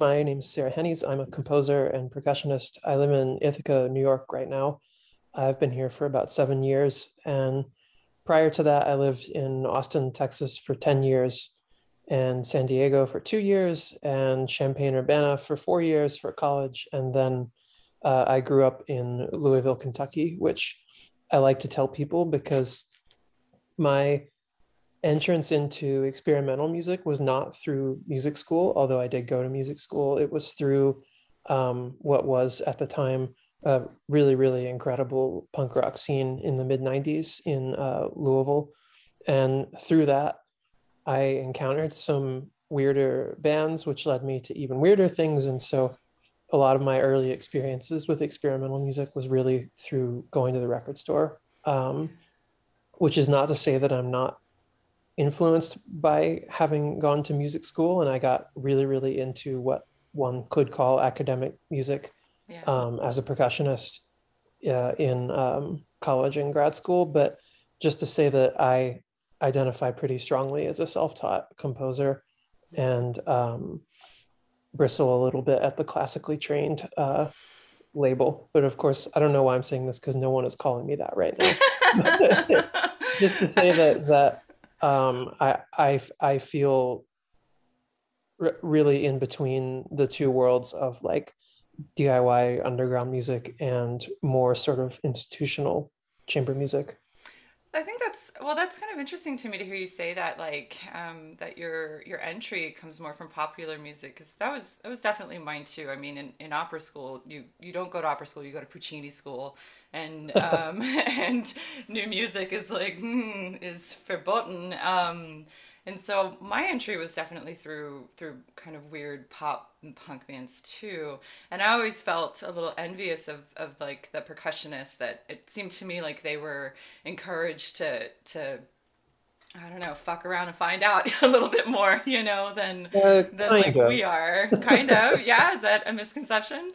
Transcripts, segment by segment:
My name is Sarah Hennies. I'm a composer and percussionist. I live in Ithaca, New York right now. I've been here for about 7 years. And prior to that, I lived in Austin, Texas for 10 years, and San Diego for 2 years, and Champaign-Urbana for 4 years for college. And then I grew up in Louisville, Kentucky, which I like to tell people because my entrance into experimental music was not through music school, although I did go to music school. It was through what was at the time a really, really incredible punk rock scene in the mid 90s in Louisville. And through that, I encountered some weirder bands, which led me to even weirder things. And so a lot of my early experiences with experimental music was really through going to the record store, which is not to say that I'm not influenced by having gone to music school, and I got really, really into what one could call academic music as a percussionist in college and grad school. But just to say that I identify pretty strongly as a self-taught composer and bristle a little bit at the classically trained label. But of course, I don't know why I'm saying this because no one is calling me that right now. Just to say that I feel really in between the two worlds of like DIY underground music and more sort of institutional chamber music. I think that's kind of interesting to me to hear you say that, like that your entry comes more from popular music, because that was definitely mine too. I mean, in opera school, you don't go to opera school, you go to Puccini school, and and new music is like is verboten. And so my entry was definitely through kind of weird pop and punk bands too. And I always felt a little envious of like the percussionists, that it seemed to me like they were encouraged to I don't know, fuck around and find out a little bit more, than Kind like of. we are. Kind of. Yeah, is that a misconception?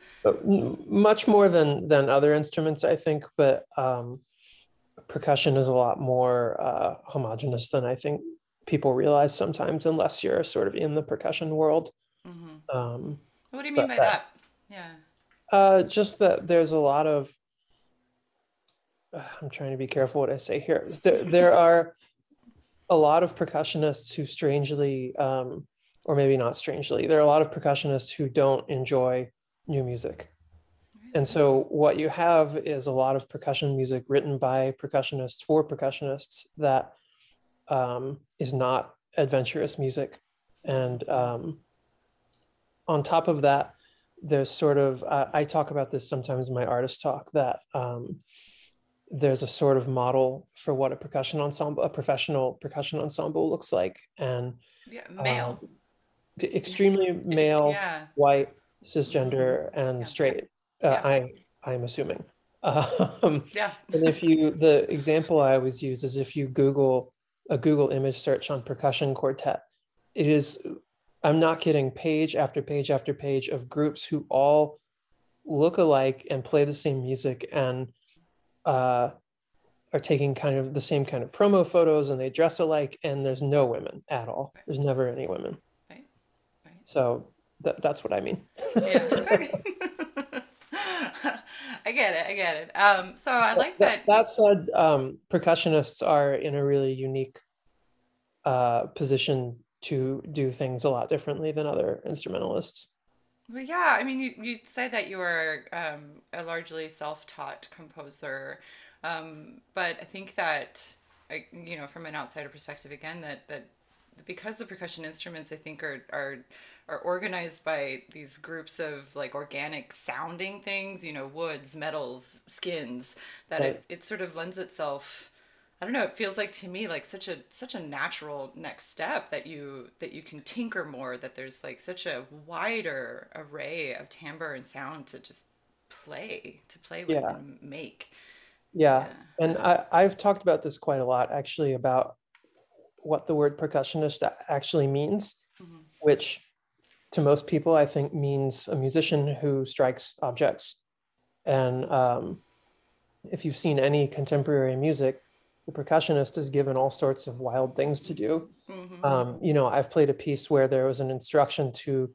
Much more than other instruments, I think, but percussion is a lot more homogenous than I think people realize sometimes, unless you're sort of in the percussion world. Hmm. Um, What do you mean but by that? Yeah. just that there's a lot of, I'm trying to be careful what I say here. There are a lot of percussionists who strangely, or maybe not strangely, there are a lot of percussionists who don't enjoy new music. And Really? so what you have is a lot of percussion music written by percussionists for percussionists that is not adventurous music. Hmm. And on top of that, there's sort of, I talk about this sometimes in my artist talk, that there's a sort of model for what a percussion ensemble, a professional percussion ensemble looks like. And Yeah, uh, male. extremely male, Yeah. white, Hmm. cisgender, and Yeah. straight. Yeah. I'm assuming. Um, Yeah. and if you, the example I always use is if you Google a Google image search on percussion quartet, it is, I'm not kidding, page after page after page of groups who all look alike and play the same music and uh, are taking kind of the same kind of promo photos, and they dress alike, and there's no women at all. Right. There's never any women. Right. Right. So that's what I mean. Yeah. Okay. I get it. I get it. So I like that. That said, percussionists are in a really unique position to do things a lot differently than other instrumentalists. Well, yeah. I mean, you say that you are a largely self-taught composer, but I think that from an outsider perspective, again, that because the percussion instruments, I think, are organized by these groups of like organic sounding things, woods, metals, skins, that Right. it sort of lends itself. I don't know, it feels like to me like such a natural next step, that you can tinker more, that there's like such a wider array of timbre and sound to just play with Yeah. and make. Yeah. Yeah. And I've talked about this quite a lot, actually, about what the word percussionist actually means, Hmm. which to most people, I think, means a musician who strikes objects. And if you've seen any contemporary music, the percussionist is given all sorts of wild things to do. Hmm. I've played a piece where there was an instruction to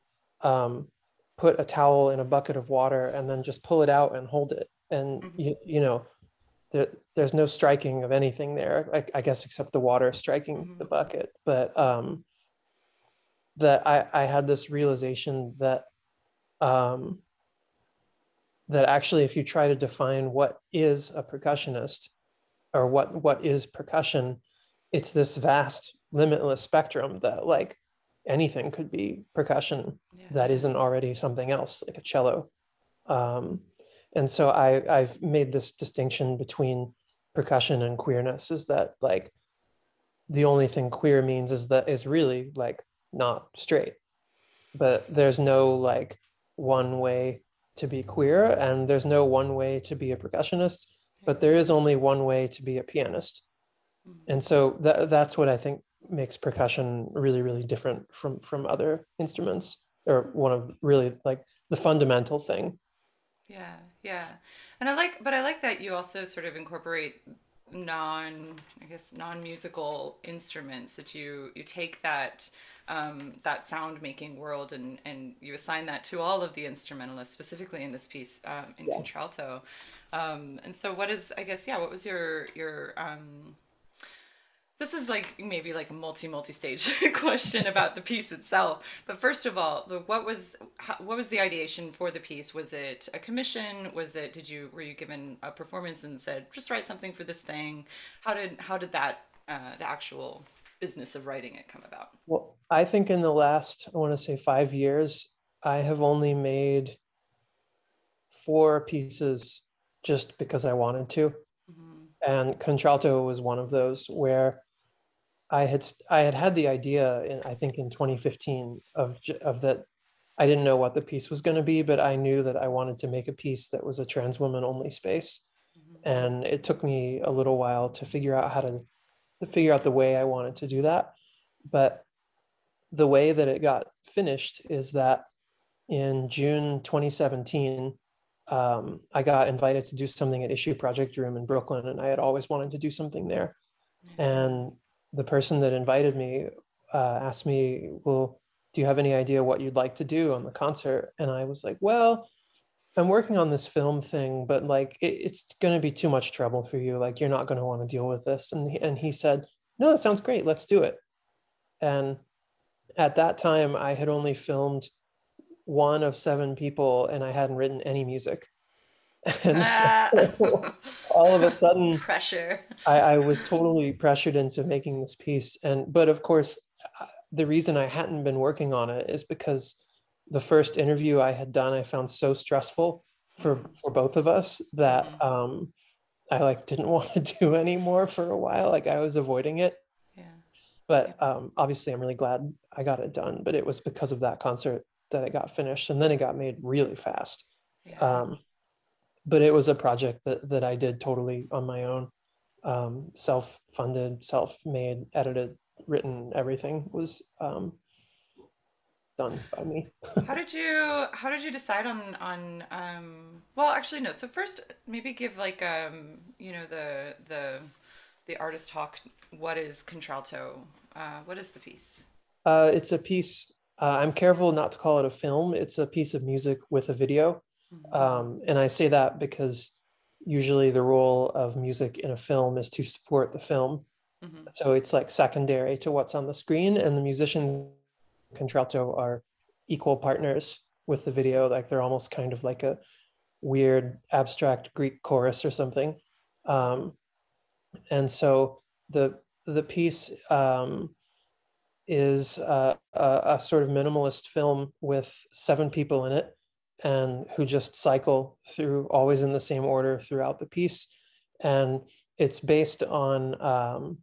put a towel in a bucket of water and then just pull it out and hold it. And Hmm. you know, there's no striking of anything there, I guess, except the water striking the Hmm. bucket. But that I had this realization that um, that actually, if you try to define what is a percussionist or what is percussion, it's this vast, limitless spectrum that like anything could be percussion Yeah. that isn't already something else, like a cello. Um, and so I've made this distinction between percussion and queerness, is that like the only thing queer means is that is really like not straight, but there's no like one way to be queer and there's no one way to be a percussionist, Yeah. but there is only one way to be a pianist. Mm. And so that's what I think makes percussion really, really different from other instruments, or one of really like the fundamental thing. Yeah, yeah. And I like that you also sort of incorporate I guess, non-musical instruments, that you take that that sound making world and you assign that to all of the instrumentalists, specifically in this piece, in Yeah. Contralto. And so what is, I guess, yeah, what was your this is like maybe like a multi-stage question about the piece itself. But first of all, what was the ideation for the piece? Was it a commission? Was it, were you given a performance and said just write something for this thing? How did that the actual business of writing it come about? Well, I think in the last, I want to say 5 years, I have only made 4 pieces just because I wanted to. Hmm. And Contralto was one of those where I had had the idea in, I think in 2015 of that. I didn't know what the piece was going to be, but I knew that I wanted to make a piece that was a trans woman only space. Hmm. And it took me a little while to figure out how to figure out the way I wanted to do that. But the way that it got finished is that in June 2017, I got invited to do something at Issue Project Room in Brooklyn, and I had always wanted to do something there. Yeah. And the person that invited me asked me, "Well, do you have any idea what you'd like to do on the concert?" And I was like, "Well, I'm working on this film thing, but like it's going to be too much trouble for you. Like you're not going to want to deal with this." And he said, "No, that sounds great. Let's do it." And at that time, I had only filmed one of 7 people, and I hadn't written any music. And so all of a sudden, Pressure. I was totally pressured into making this piece. And but of course, the reason I hadn't been working on it is because the first interview I had done, I found so stressful for both of us that Hmm. I like didn't want to do anymore for a while. Like I was avoiding it. Yeah. Yeah. But obviously, I'm really glad I got it done. But it was because of that concert that it got finished, and then it got made really fast. Yeah. Um, but it was a project that I did totally on my own, self-funded, self-made, edited, written. Everything was done by me. How did you decide on well, actually no. So first maybe give like you know, the artist talk. What is Contralto? What is the piece? It's a piece. I'm careful not to call it a film. It's a piece of music with a video. Hmm. And I say that because usually the role of music in a film is to support the film. Hmm. So it's like secondary to what's on the screen, and the musician contralto are equal partners with the video. Like they're almost kind of like a weird abstract Greek chorus or something. Um, and so the piece is a sort of minimalist film with 7 people in it, and who just cycle through always in the same order throughout the piece. And it's based on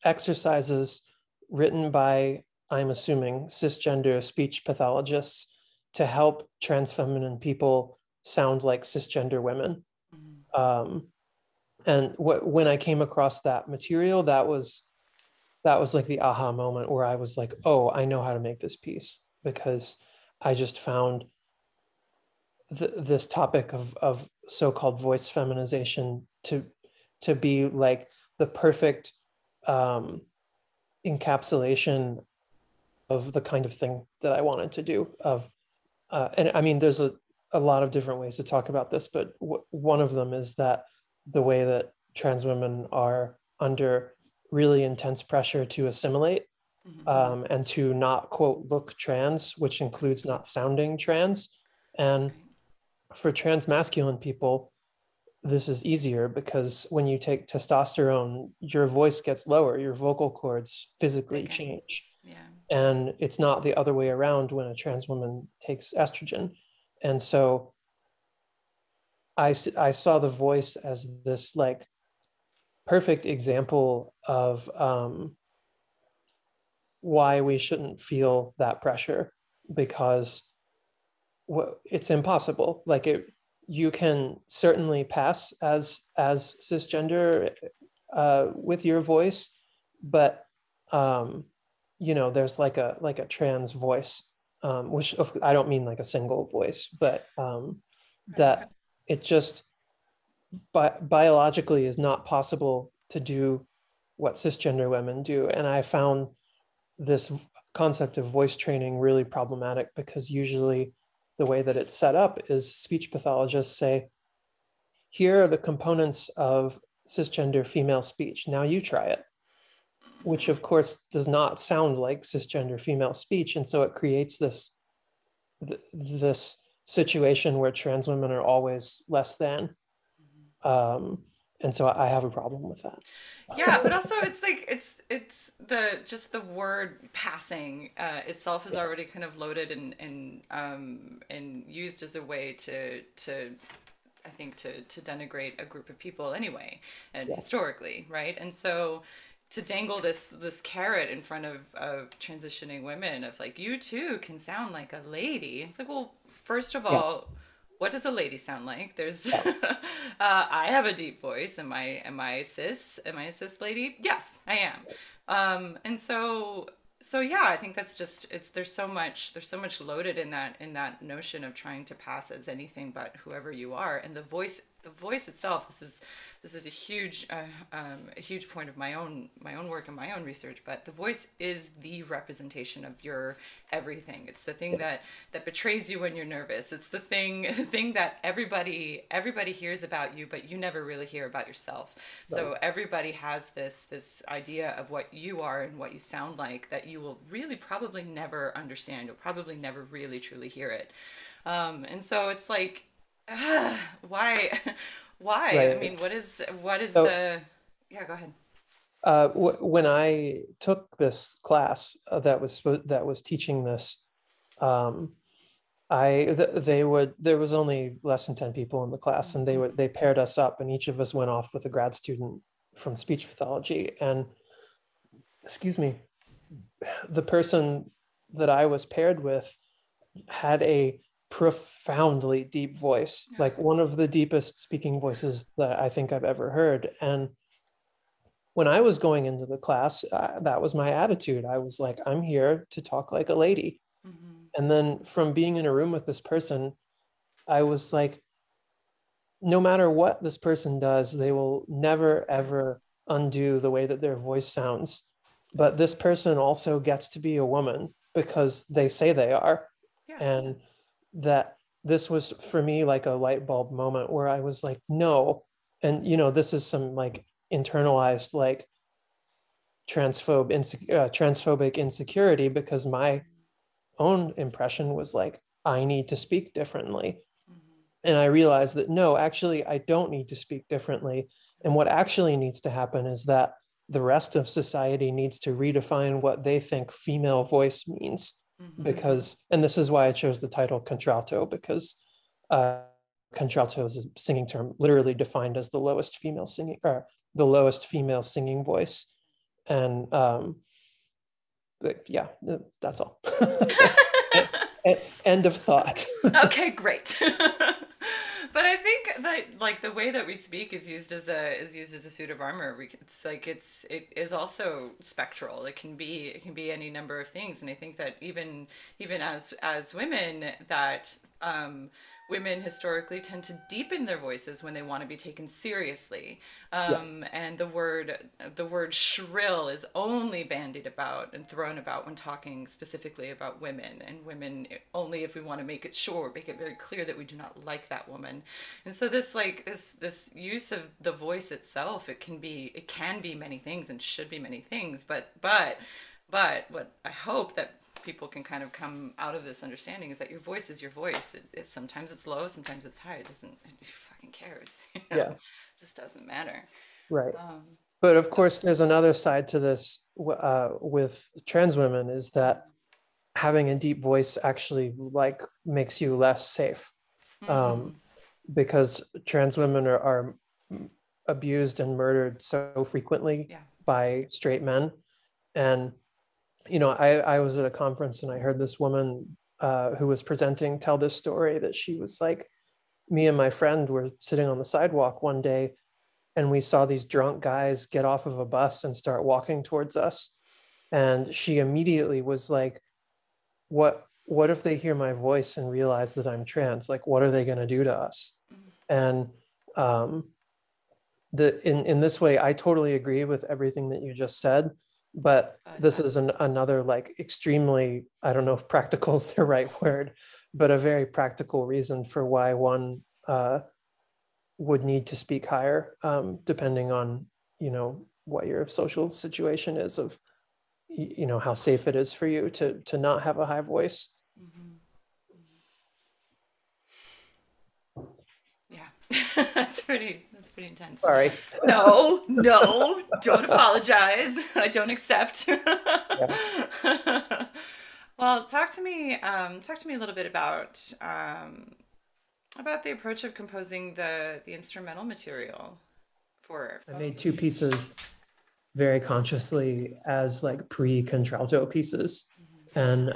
exercises written by, I'm assuming, cisgender speech pathologists to help trans feminine people sound like cisgender women. Hmm. Um, and when I came across that material, that was like the aha moment where I was like, oh, I know how to make this piece, because I just found this topic of so-called voice feminization to be like the perfect um, encapsulation of the kind of thing that I wanted to do. And I mean, there's a lot of different ways to talk about this, but one of them is that the way that trans women are under really intense pressure to assimilate, Hmm. and to not, quote, look trans, which includes not sounding trans. And Right. for trans masculine people, this is easier because when you take testosterone, your voice gets lower, your vocal cords physically Again. change. Yeah. And it's not the other way around when a trans woman takes estrogen. And so I saw the voice as this like perfect example of why we shouldn't feel that pressure, because it's impossible. Like you can certainly pass as cisgender with your voice, but there's like a trans voice, which I don't mean like a single voice, but Right. that it just biologically is not possible to do what cisgender women do. And I found this concept of voice training really problematic because usually the way that it's set up is speech pathologists say, here are the components of cisgender female speech. Now you try it, which of course does not sound like cisgender female speech. And so it creates this situation where trans women are always less than. Um, and so I have a problem with Yeah, but that. also it's like it's the just the word passing itself is Yeah, already kind of loaded and used as a way to I think to denigrate a group of people anyway, and yeah, historically, right? And so to dangle this carrot in front of transitioning women of like you too can sound like a lady. It's like, well, first of yeah, all, what does a lady sound like? There's yeah, I have a deep voice. Am I cis? Am I a cis lady? Yes, I am. And so yeah, I think that's just it's there's so much loaded in that notion of trying to pass as anything but whoever you are, and the voice itself. This is a huge point of my own work and my own research. But the voice is the representation of your everything. It's the thing yeah, that betrays you when you're nervous. It's the thing that everybody hears about you, but you never really hear about yourself. right, So everybody has this idea of what you are and what you sound like that you will really probably never understand. You'll probably never really truly hear it. And so it's like, why, why? I right. mean, what is So the? Yeah, go ahead. when I took this class that was teaching this, um, there was only less than 10 people in the class, and they paired us up, and each of us went off with a grad student from speech pathology. And excuse me, the person that I was paired with had a profoundly deep voice, like one of the deepest speaking voices that I think I've ever heard. And when I was going into the class, that was my attitude. I was like, I'm here to talk like a lady. Mm-hmm. And then from being in a room with this person, I was like, no matter what this person does, they will never, ever undo the way that their voice sounds. But this person also gets to be a woman because they say they are. Yeah. And that this was for me like a light bulb moment where I was like, no. And, this is some like internalized, like transphobic insecurity, because my own impression was like, I need to speak differently. Mm-hmm. And I realized that no, actually, I don't need to speak differently. And what actually needs to happen is that the rest of society needs to redefine what they think female voice means. Mm-hmm. Because, and this is why I chose the title Contralto, because uh, contralto is a singing term literally defined as the lowest female singing voice. And but yeah, that's all. End of thought. Okay, great. But I think that like the way that we speak is used as a suit of armor. It's like it is also spectral. It can be any number of things, and I think that even as women that women historically tend to deepen their voices when they want to be taken seriously. Yeah. And the word shrill is only bandied about and thrown about when talking specifically about women, and women only if we want to make it sure, make it very clear that we do not like that woman. And so this use of the voice itself, it can be many things and should be many things, but what I hope that people can kind of come out of this understanding is that your voice is your voice. Sometimes it's low, sometimes it's high. It doesn't, who fucking cares? Yeah. It just doesn't matter. Right. Um, But of course, there's another side to this with trans women, is that having a deep voice actually like makes you less safe, um, mm, because trans women are abused and murdered so frequently yeah. by straight men. And I was at a conference and I heard this woman who was presenting tell this story, that she was like, me and my friend were sitting on the sidewalk one day and we saw these drunk guys get off of a bus and start walking towards us. And she immediately was like, what if they hear my voice and realize that I'm trans? Like, what are they going to do to us? And um, in this way, I totally agree with everything that you just said, but But this is another like extremely, I don't know if practical is the right word, but a very practical reason for why one would need to speak higher, depending on what your social situation is, of how safe it is for you to not have a high voice. mhm. Yeah, that's pretty intense. Sorry. No, no, don't apologize. I don't accept. Yeah. Well, talk to me a little bit about the approach of composing the instrumental material for I folk made two music. pieces very consciously as like pre-contralto pieces. And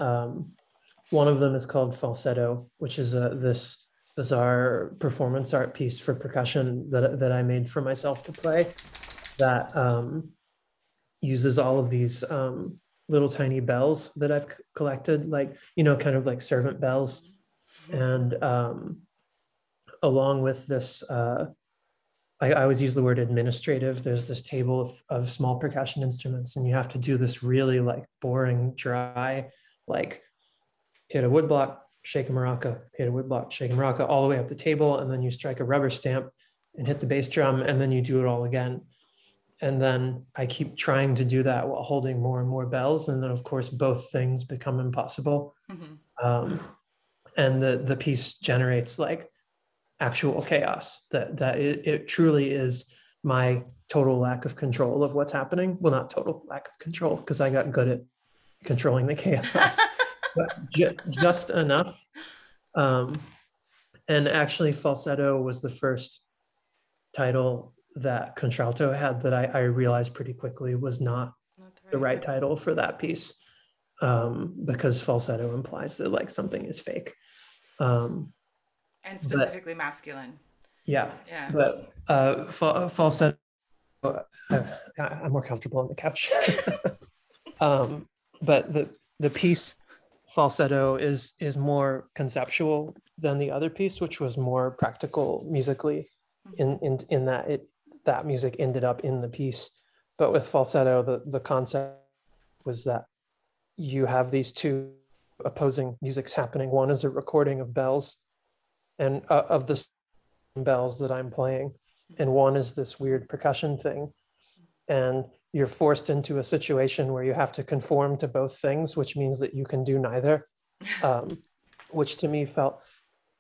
one of them is called Falsetto, which is this bizarre performance art piece for percussion that I made for myself to play, that uses all of these little tiny bells that I've collected, like, kind of like servant bells. And along with this, I always use the word administrative. There's this table of small percussion instruments, and you have to do this really like boring, dry, like hit a wood block, shake a maraca, hit a wood block, shake a maraca, all the way up the table. And then you strike a rubber stamp and hit the bass drum, and then you do it all again. And then I keep trying to do that while holding more and more bells. And then, of course, both things become impossible. Mhm. Um, and the piece generates like actual chaos, that it truly is my total lack of control of what's happening. Well, not total lack of control, because I got good at controlling the chaos, but just enough. Um, and actually, Falsetto was the first title that Contralto had that I realized pretty quickly was not Not the the right right one. title for that piece, because falsetto implies that like something is fake. Um, And but specifically masculine. yeah, Yeah. but falsetto, I, I'm more comfortable on the couch. um, but the piece falsetto is more conceptual than the other piece, which was more practical musically, Mhm. in that that music ended up in the piece. But with falsetto, the concept was that you have these two opposing musics happening. One is a recording of bells and of the bells that I'm playing, and one is this weird percussion thing. And you're forced into a situation where you have to conform to both things, which means that you can do neither. Which to me felt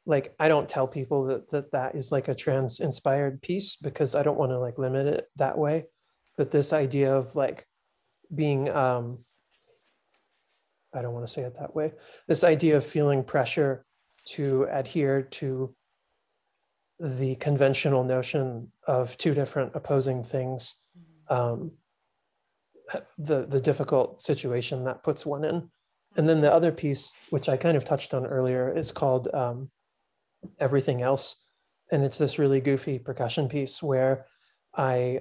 like, I don't tell people that is like a trans inspired piece, because I don't want to like limit it that way. But this idea of like being I don't want to say it that way. This idea of feeling pressure to adhere to the conventional notion of two different opposing things, um, the difficult situation that puts one in. And then the other piece, which I kind of touched on earlier, is called Everything Else. And it's this really goofy percussion piece where I,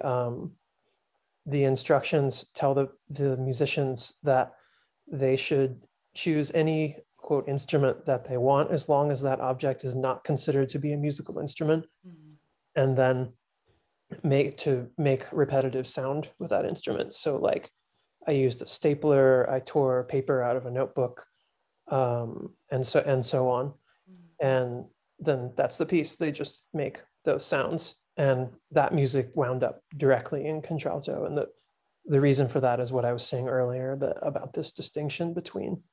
the instructions tell the musicians that they should choose any quote instrument that they want, as long as that object is not considered to be a musical instrument, Mhm. and then make repetitive sound with that instrument. So like I used a stapler, I tore paper out of a notebook, and so on. And then that's the piece. They just make those sounds, and that music wound up directly in contralto. And the reason for that is what I was saying earlier, about this distinction between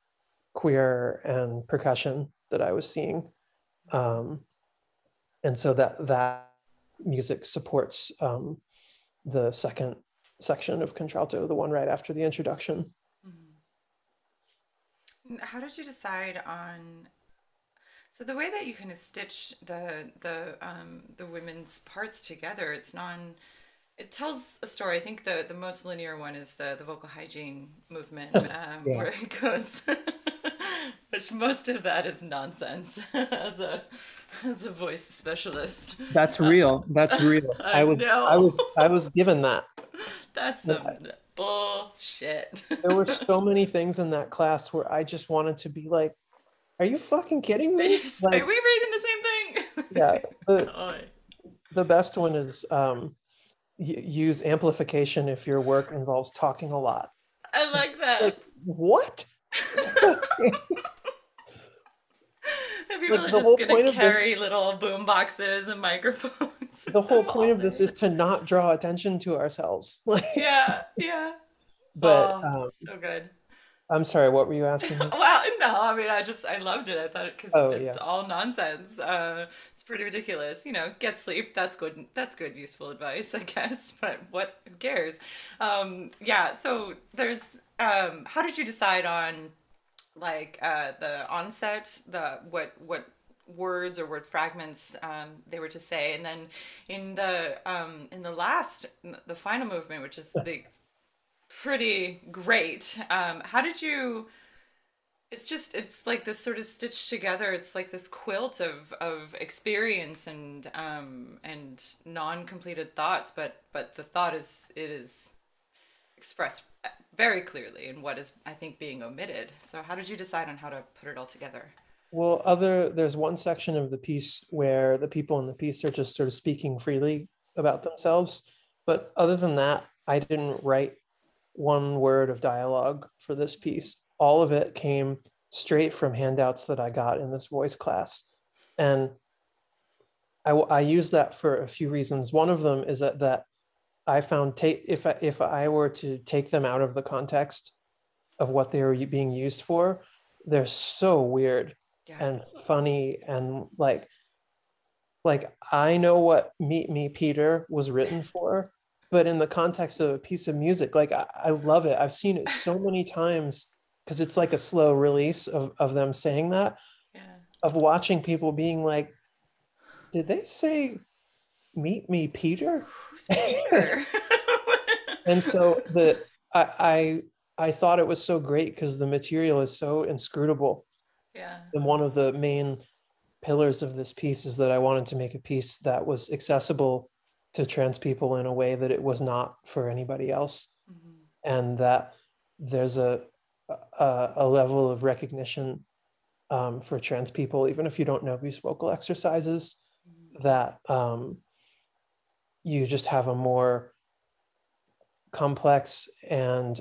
queer and percussion that I was seeing. Um, and so that music supports the second section of contralto, the one right after the introduction. Mhm. How did you decide on, so the way that you kind of stitch the women's parts together, it tells a story. I think the most linear one is the vocal hygiene movement, Yeah, where it goes, which most of that is nonsense as a voice specialist. that's Uh, real. That's real. I know. I was given that. That's some bullshit. There were so many things in that class where I just wanted to be like, "Are you fucking kidding Are me?" we Like, reading the same yeah, thing? Oh, the best one is use amplification if your work involves talking a lot. I like Like, that. what? People Like are the just whole gonna point of this, carry little boom boxes and microphones the with whole them point all of this day. is to not draw attention to ourselves. Like, Yeah, yeah. but Oh, so good. I'm sorry, what were you asking me? Well, no, I mean, I loved it. I thought it because Oh it's yeah. all nonsense. It's pretty ridiculous. Get sleep. That's good. That's good, useful advice, I guess. But what who cares? Yeah. So how did you decide on like the onset, the what words or word fragments they were to say, and then in the final movement, which is the pretty great. How did you? It's like this sort of stitched together. It's like this quilt of experience and non-completed thoughts, but the thought is expressed very clearly in what is, I think, being omitted. So how did you decide on how to put it all together? Well, there's one section of the piece where the people in the piece are just sort of speaking freely about themselves. But other than that, I didn't write one word of dialogue for this piece. All of it came straight from handouts that I got in this voice class. And I use that for a few reasons. One of them is that I found if I were to take them out of the context of what they were being used for, they're so weird Yeah. and funny, and like I know what Meet Me Peter was written for, but in the context of a piece of music, like I love it. I've seen it so many times because it's like a slow release of them saying that, Yeah. of watching people being like, did they say Meet Me Peter? Who's Peter? And so I thought it was so great because the material is so inscrutable. Yeah. And one of the main pillars of this piece is that I wanted to make a piece that was accessible to trans people in a way that it was not for anybody else, Mhm. and that there's a level of recognition for trans people, even if you don't know these vocal exercises, Mhm. that you just have a more complex and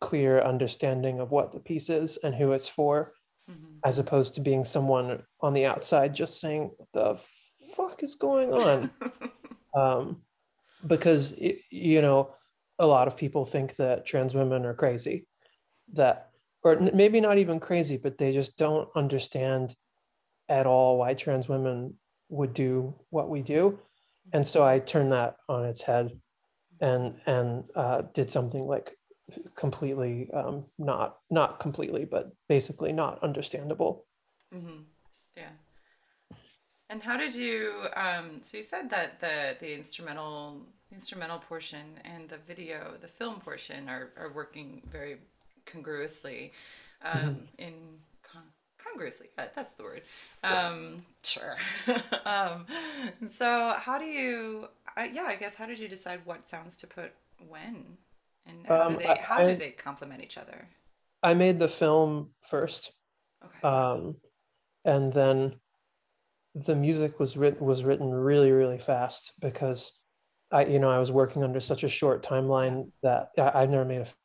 clear understanding of what the piece is and who it's for, Mhm. as opposed to being someone on the outside just saying, what the fuck is going on? Um, because, a lot of people think that trans women are crazy, that, or maybe not even crazy, but they just don't understand at all why trans women would do what we do. And so I turned that on its head and did something like completely not completely, but basically not understandable. Mhm. Yeah. And how did you so you said that the instrumental portion and the film portion are working very congruously Mhm. in congruously, yeah, that's the word. Yeah. Sure. um, so how do you yeah, I guess how did you decide what sounds to put when? And Um, how do I they complement each other? I made the film first, Okay. Um, and then the music was written really, really fast because I was working under such a short Yeah. timeline that I've never made a film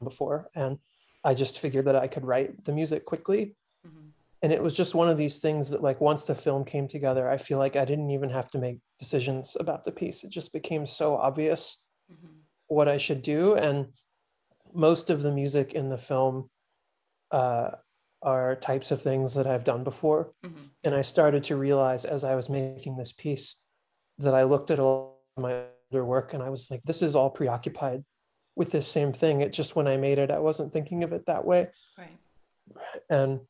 before, and I just figured that I could write the music quickly. Hmm. And it was just one of these things that, like, once the film came together, I feel like I didn't even have to make decisions about the piece. It just became so obvious Hmm. what I should do. And most of the music in the film uh, are types of things that I've done before. Hmm. And Yeah. I started to realize as I was making this piece that I looked at all my other work and I was like, this is all preoccupied with this same thing. It just, when I made it, I wasn't thinking of it that way. Right. And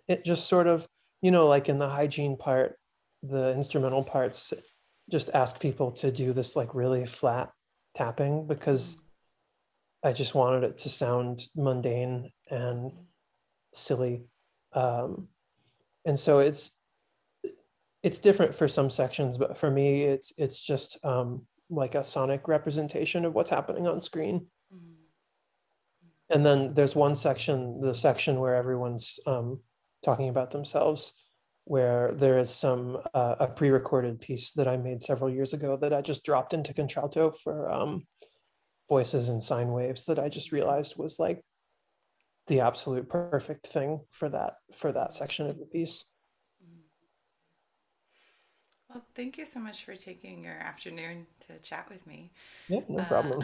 it just sort of, like in the hygiene part, the instrumental parts just ask people to do this like really flat tapping because Hmm. I just wanted it to sound mundane and Hmm. silly. Um, and so it's different for some sections, but for me, it's just like a sonic representation of what's happening on screen. Hmm. And then there's one section, the section where everyone's talking about themselves, where there is some a pre-recorded piece that I made several years ago that I just dropped into Contralto for voices and sine waves that I just realized was like the absolute perfect thing for that section of the piece. Hmm. Well, thank you so much for taking your afternoon to chat with me. Yeah, no problem.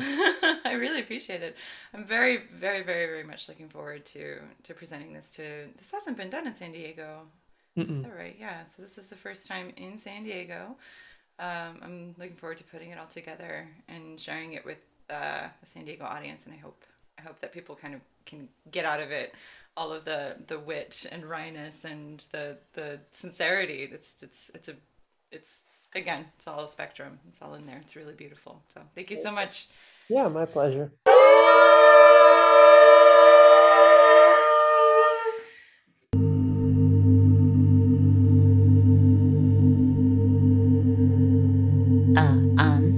I really appreciate it. I'm very, very, very, very much looking forward to presenting this to. This hasn't been done in San Diego. Is Mm-mm. that right? Yeah. So this is the first time in San Diego. I'm looking forward to putting it all together and sharing it with the San Diego audience, and I hope that people kind of can get out of it all of the wit and wryness and the sincerity. It's again, it's all a spectrum. It's all in there. It's really beautiful. So thank you so much. Yeah, my pleasure. Uh, um,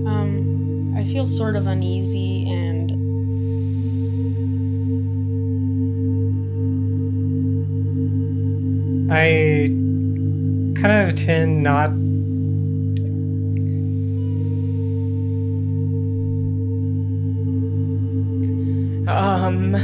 Um, I feel sort of uneasy and I kind of tend not. Um,